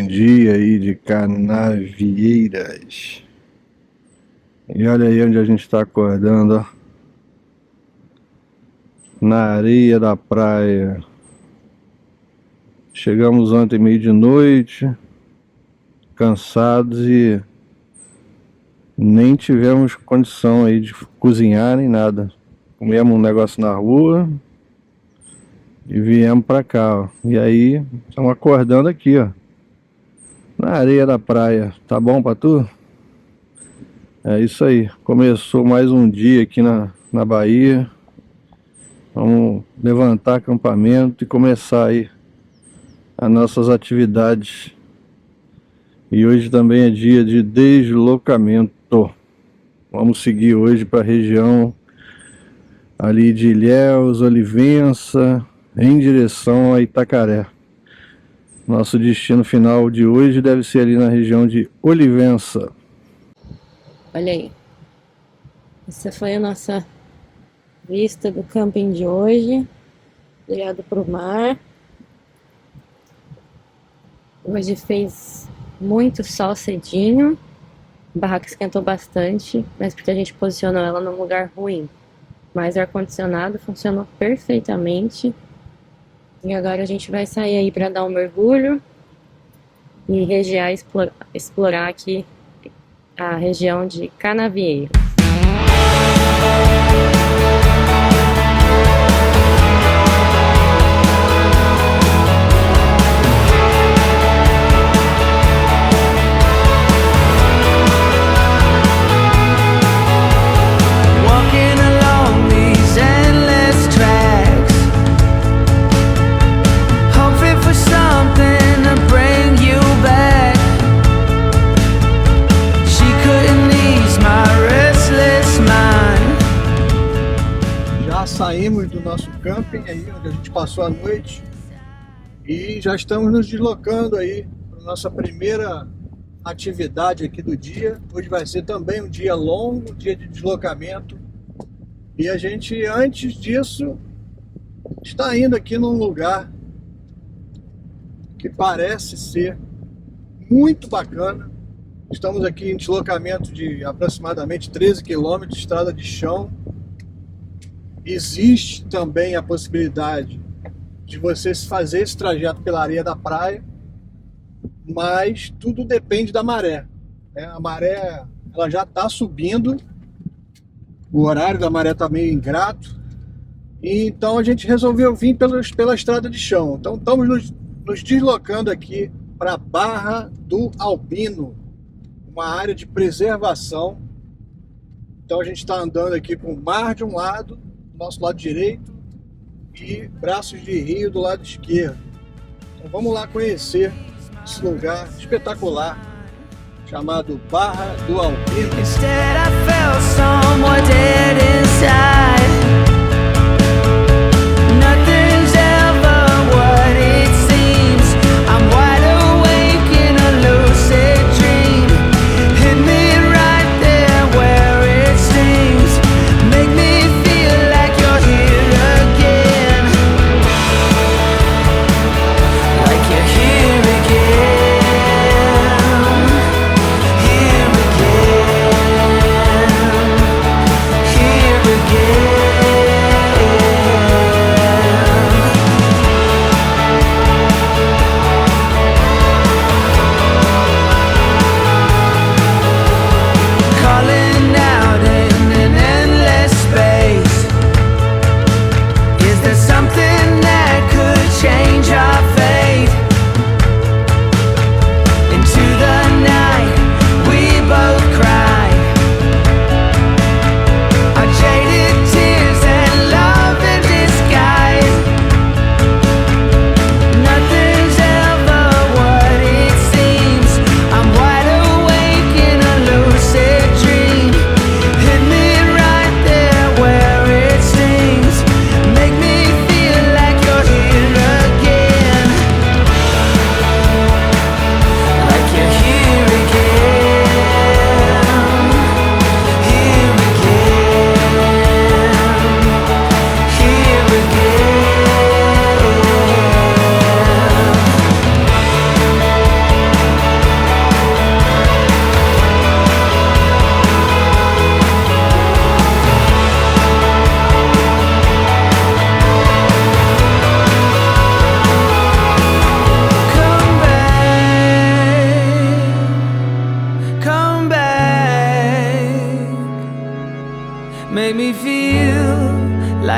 bom dia aí de Canavieiras. E olha aí onde a gente está acordando, ó. Na areia da praia. Chegamos ontem meio de noite, cansados e nem tivemos condição aí de cozinhar nem nada. Comemos um negócio na rua e viemos pra cá, ó. E aí, estamos acordando aqui, ó, na areia da praia. Tá bom pra tu? É isso aí. Começou mais um dia aqui na Bahia. Vamos levantar acampamento e começar aí as nossas atividades. E hoje também é dia de deslocamento. Vamos seguir hoje para a região ali de Ilhéus, Olivença, em direção a Itacaré. Nosso destino final de hoje deve ser ali na região de Olivença. Olha aí. Essa foi a nossa vista do camping de hoje, virado para o mar. Hoje fez muito sol cedinho, a barraca esquentou bastante, mas porque a gente posicionou ela num lugar ruim. Mas o ar-condicionado funcionou perfeitamente. E agora a gente vai sair aí para dar um mergulho e regiar, explorar aqui a região de Canavieiras. Saímos do nosso camping aí, onde a gente passou a noite, e já estamos nos deslocando aí para nossa primeira atividade aqui do dia. Hoje vai ser também um dia longo, dia de deslocamento, e a gente, antes disso, está indo aqui num lugar que parece ser muito bacana. Estamos aqui em deslocamento de aproximadamente 13 quilômetros de estrada de chão. Existe também a possibilidade de você fazer esse trajeto pela areia da praia, mas tudo depende da maré, né? A maré, ela já está subindo, o horário da maré está meio ingrato, e então a gente resolveu vir pela estrada de chão. Então estamos nos deslocando aqui para a Barra do Albino, uma área de preservação. Então a gente está andando aqui com o mar de um lado, nosso lado direito, e Braços de Rio do lado esquerdo. Então vamos lá conhecer esse lugar espetacular chamado Barra do Albino. Here again.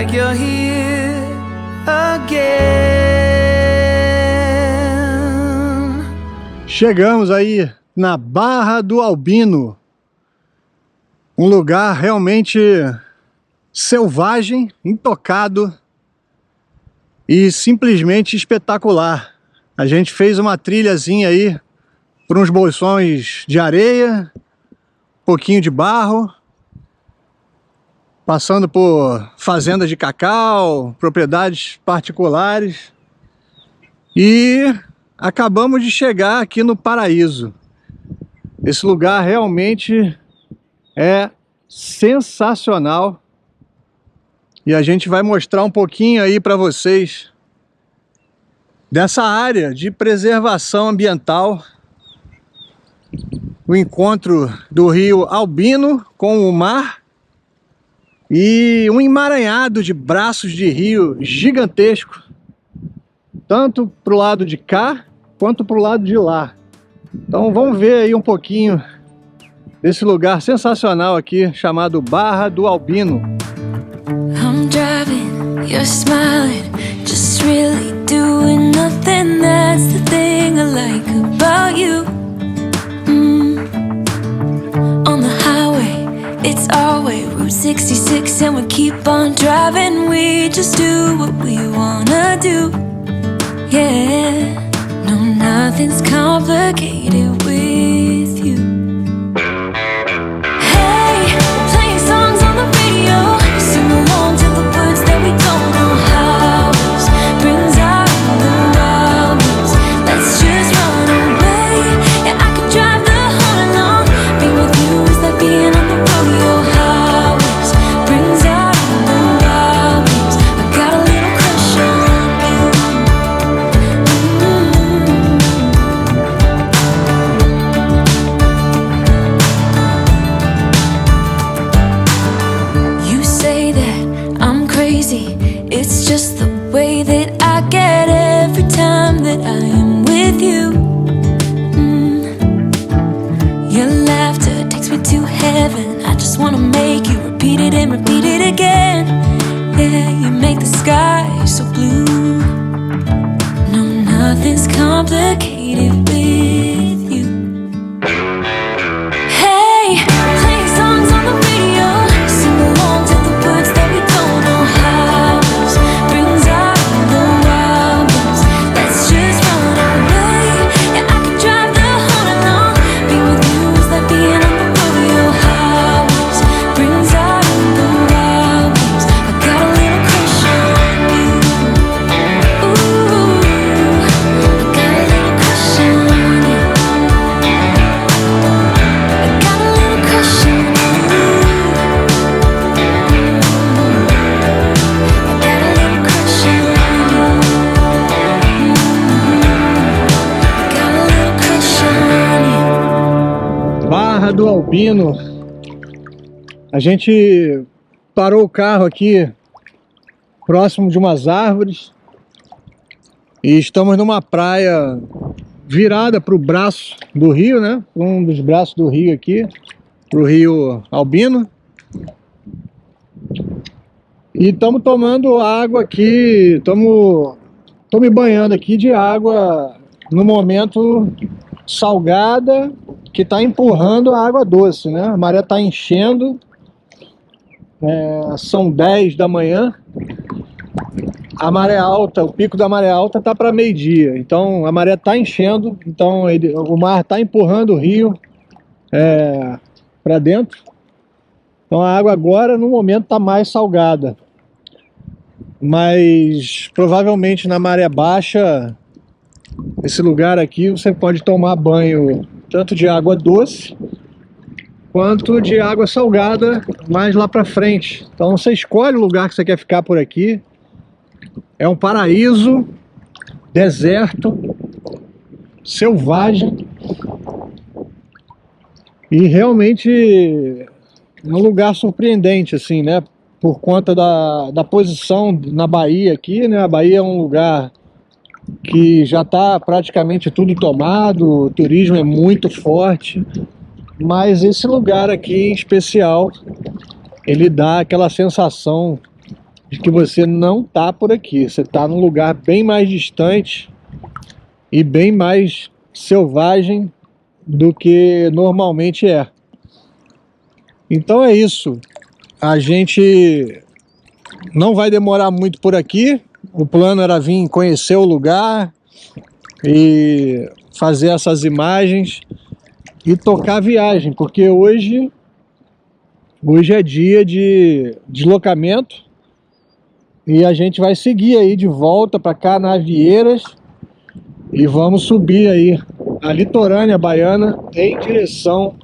like you're here again. Chegamos aí na Barra do Albino, um lugar realmente selvagem, intocado e simplesmente espetacular. A gente fez uma trilhazinha aí por uns bolsões de areia, um pouquinho de barro, passando por fazendas de cacau, propriedades particulares, e acabamos de chegar aqui no paraíso. Esse lugar realmente é sensacional e a gente vai mostrar um pouquinho aí para vocês dessa área de preservação ambiental, o encontro do rio Albino com o mar e um emaranhado de braços de rio gigantesco, tanto para o lado de cá quanto para o lado de lá. Então vamos ver aí um pouquinho desse lugar sensacional aqui chamado Barra do Albino. I'm driving, you're smiling, just really doing nothing. That's the thing I like about you. On the highway, it's our way, Route 66, and we keep on driving. We just do what we wanna do. Yeah, no, nothing's complicated with you. Hey, playing songs on the radio, sing along to the words that we don't know how. Brings out the wildness, let's just run away. Yeah, I could drive the whole night long. Being with you is like being on the rodeo highways. Brings out the wildness, I got a little crush on you. You say that I'm crazy, it's just the way that I get every time that I am with you. Your laughter takes me to heaven, I just wanna make you repeat it and repeat it again. Yeah, you make the sky so blue. No, nothing's complicated with you. Hey, playing songs on the radio, sing along to the words that we don't know how. Brings out the wildness, let's just run away. Yeah, I could drive the whole night long. Being with you is like being on the rodeo highways. Brings out the wildness, I got a little crush on you. Ooh, I got a little crush on you. I got a little crush on you. I got a little crush on you. I got a little crush on you. Barra do Albino. A gente parou o carro aqui próximo de umas árvores e estamos numa praia virada para o braço do rio, né? Um dos braços do rio aqui, para o rio Albino. E estamos tomando água aqui, estou me banhando aqui de água no momento salgada, que está empurrando a água doce, né? A maré está enchendo, são 10 da manhã, a maré alta, o pico da maré alta está para meio-dia, então a maré está enchendo, então o mar está empurrando o rio para dentro, então a água agora no momento está mais salgada, mas provavelmente na maré baixa, esse lugar aqui você pode tomar banho tanto de água doce quanto de água salgada mais lá para frente. Então você escolhe o lugar que você quer ficar por aqui. É um paraíso, deserto, selvagem e realmente é um lugar surpreendente, assim, né? Por conta da posição na Bahia aqui, né? A Bahia é um lugar que já está praticamente tudo tomado, o turismo é muito forte, mas esse lugar aqui em especial, ele dá aquela sensação de que você não tá por aqui. Você tá num lugar bem mais distante e bem mais selvagem do que normalmente é. Então é isso. A gente não vai demorar muito por aqui. O plano era vir conhecer o lugar e fazer essas imagens e tocar a viagem, porque hoje é dia de deslocamento e a gente vai seguir aí de volta para Canavieiras e vamos subir aí a litorânea baiana em direção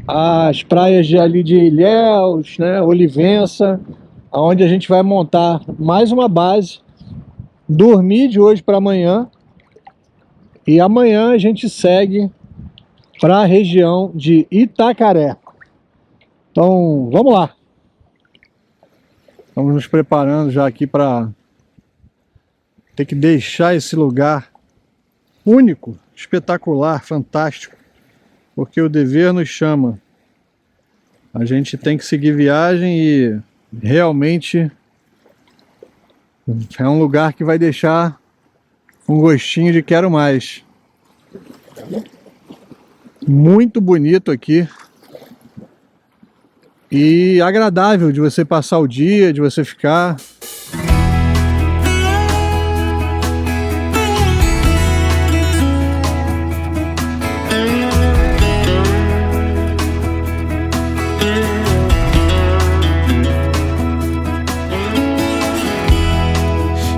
às praias ali de Ilhéus, né, Olivença, onde a gente vai montar mais uma base, dormir de hoje para amanhã e amanhã a gente segue para a região de Itacaré. Então, vamos lá. Estamos nos preparando já aqui para ter que deixar esse lugar único, espetacular, fantástico, porque o dever nos chama. A gente tem que seguir viagem e realmente é um lugar que vai deixar um gostinho de quero mais. Muito bonito aqui. E agradável de você passar o dia, de você ficar.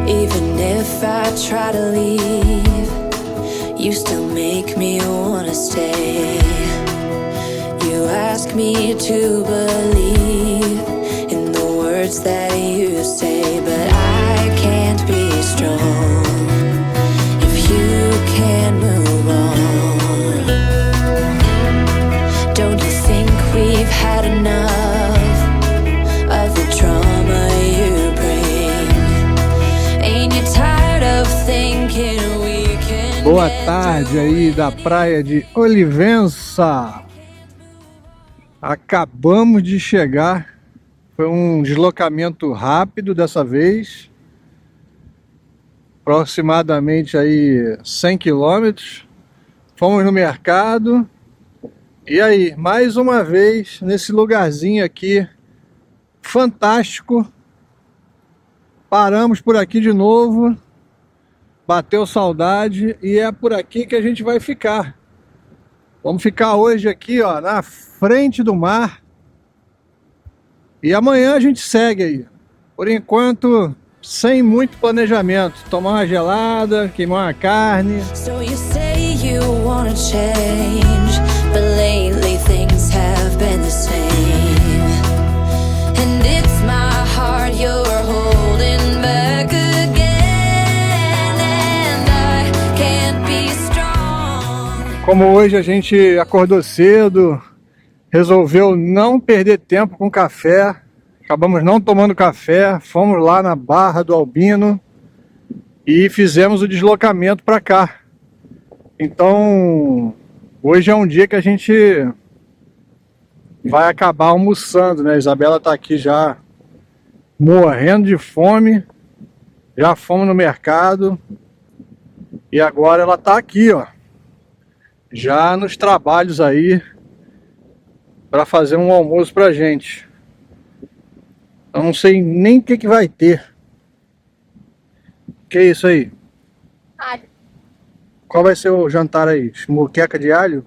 Even if I try to leave, you still make me wanna stay. You ask me to believe in the words that you say, but I can't be strong if you can't move on. Don't you think we've had enough of the trauma you bring? Ain't you tired of thinking we can? Boa tarde aí da praia de Olivença. Acabamos de chegar, foi um deslocamento rápido dessa vez, aproximadamente aí 100 quilômetros. Fomos no mercado e aí, mais uma vez, nesse lugarzinho aqui, fantástico. Paramos por aqui de novo, bateu saudade e é por aqui que a gente vai ficar. Vamos ficar hoje aqui, ó, na frente do mar. E amanhã a gente segue aí. Por enquanto, sem muito planejamento. Tomar uma gelada, queimar uma carne. So you say you wanna change, but lately things have been the same. And it's my heart you're holding back again, and I can't be strong. Como hoje a gente acordou cedo, resolveu não perder tempo com café. Acabamos não tomando café, fomos lá na Barra do Albino e fizemos o deslocamento para cá. Então, hoje é um dia que a gente vai acabar almoçando, né? A Isabela tá aqui já morrendo de fome. Já fomos no mercado e agora ela tá aqui, ó, já nos trabalhos aí para fazer um almoço pra gente. Eu não sei nem o que vai ter. Que é isso aí? Alho. Qual vai ser o jantar aí? Moqueca de alho?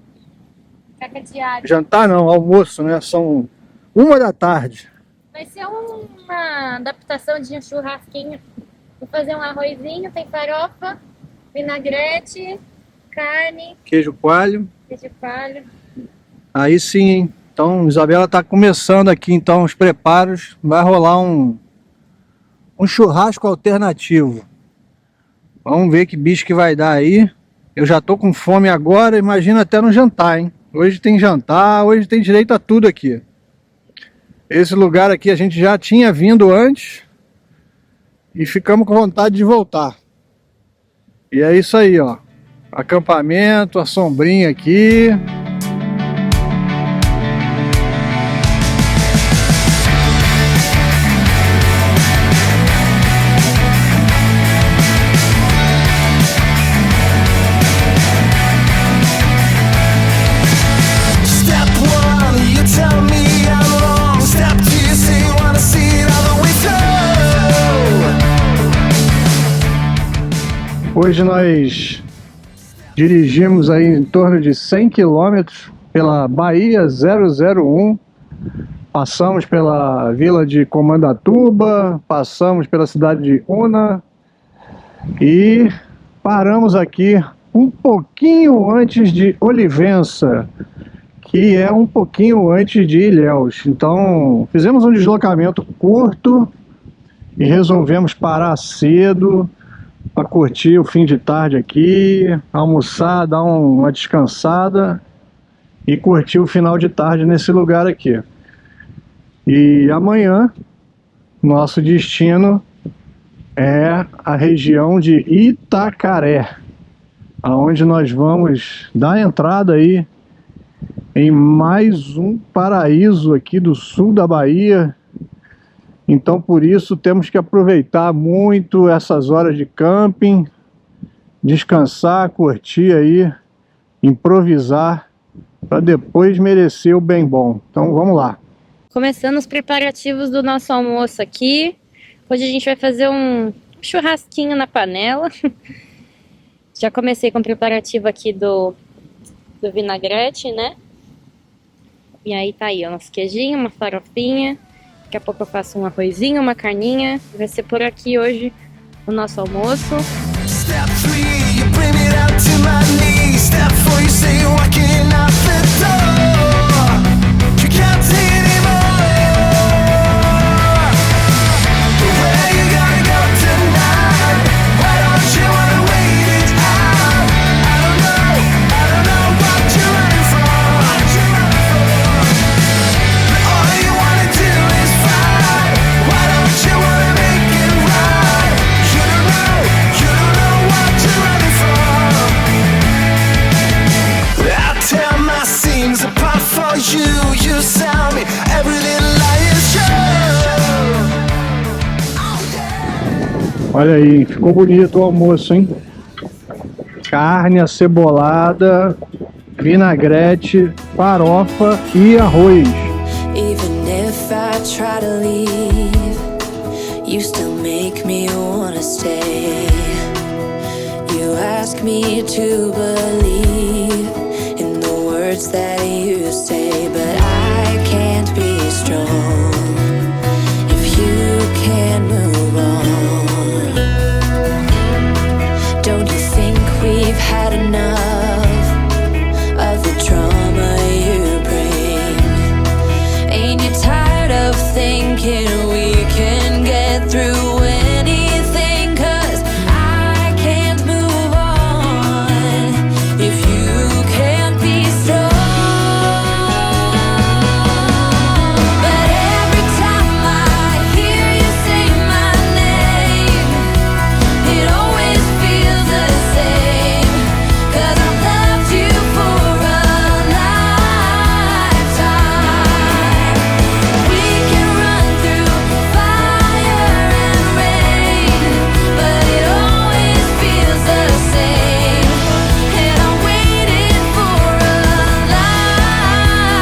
Moqueca de alho. Jantar não, almoço, né? São 1 da tarde. Vai ser uma adaptação de um churrasquinho. Vou fazer um arrozinho, tem farofa, vinagrete, carne, Queijo coalho. queijo coalho. Aí sim, hein? Então, Isabela tá começando aqui, então, os preparos. Vai rolar um churrasco alternativo. Vamos ver que bicho que vai dar aí. Eu já tô com fome agora, imagina até no jantar, hein? Hoje tem jantar, hoje tem direito a tudo aqui. Esse lugar aqui a gente já tinha vindo antes e ficamos com vontade de voltar. E é isso aí, ó. Acampamento, a sombrinha aqui. Hoje nós dirigimos aí em torno de 100 quilômetros pela Bahia 001. Passamos pela vila de Comandatuba, passamos pela cidade de Una e paramos aqui um pouquinho antes de Olivença, que é um pouquinho antes de Ilhéus. Então fizemos um deslocamento curto e resolvemos parar cedo para curtir o fim de tarde aqui, almoçar, dar uma descansada e curtir o final de tarde nesse lugar aqui. E amanhã nosso destino é a região de Itacaré, aonde nós vamos dar entrada aí em mais um paraíso aqui do sul da Bahia. Então por isso temos que aproveitar muito essas horas de camping, descansar, curtir aí, improvisar, para depois merecer o bem bom. Então vamos lá. Começando os preparativos do nosso almoço aqui. Hoje a gente vai fazer um churrasquinho na panela. Já comecei com o preparativo aqui do vinagrete, né? E aí tá aí, ó, nosso queijinho, uma farofinha. Daqui a pouco eu faço um arrozinho, uma carninha. Vai ser por aqui hoje o nosso almoço. Step 3, you bring me down to my knees. Step 4, you say you're walking out the door. You can't take it anymore. But where you gonna go tonight? Why don't you wanna wait it out? I don't know what you're running from. But all you wanna do is fight. Why don't you wanna make it right? You don't know what you're running from. I tear my seams apart for you. You sell me every little lie is true. Olha aí, ficou bonito o almoço, hein? Carne acebolada, vinagrete, farofa e arroz. Even if I try to leave, you still make me wanna stay. You ask me to believe in the words that you say, but I can't be strong if you can't move on. Don't you think we've had enough of the drama you bring? Ain't you tired of thinking we can get through anything? 'Cause I can't move on if you can't be strong. But every time I hear you say my name, it always feels the same. 'Cause I've loved you for a lifetime. We can run through fire and rain, but it always feels the same. And I'm waiting for a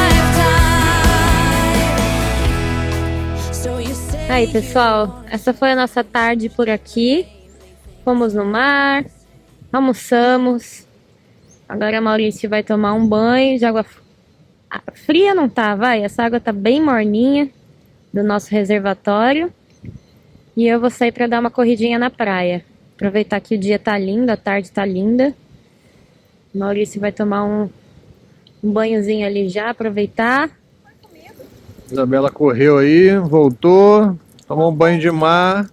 lifetime. So you say Aí, pessoal, essa foi a nossa tarde por aqui. Fomos no mar, almoçamos. Agora a Maurício vai tomar um banho de água fria, não tá, vai? Essa água tá bem morninha do nosso reservatório. E eu vou sair pra dar uma corridinha na praia. Aproveitar que o dia tá lindo, a tarde tá linda. O Maurício vai tomar um banhozinho ali já, aproveitar. Isabela correu aí, voltou, tomou um banho de mar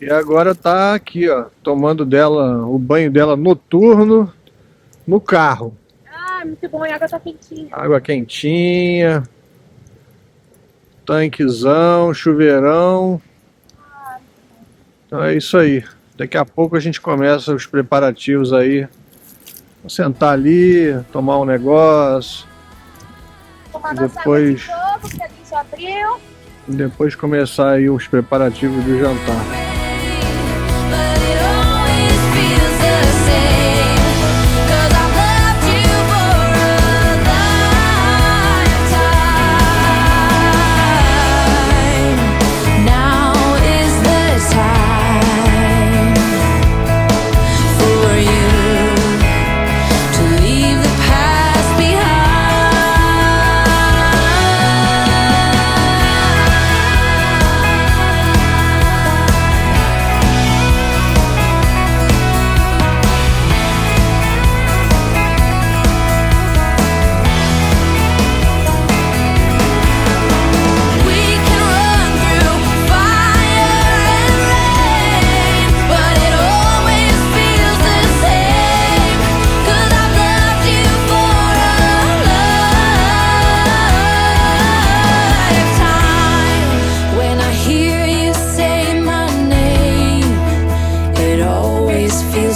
e agora tá aqui, ó, tomando o banho dela noturno no carro. Ah, muito bom, a água tá quentinha. Água quentinha, tanquezão, chuveirão. Então é isso aí. Daqui a pouco a gente começa os preparativos aí. Vou sentar ali, tomar um negócio. Tomar nossa água de novo, que a gente já abriu. E depois começar aí os preparativos do jantar. but it always feels the same. 'Cause I've loved you for a lifetime. Now is the time.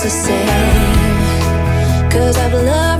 the same. 'Cause I've loved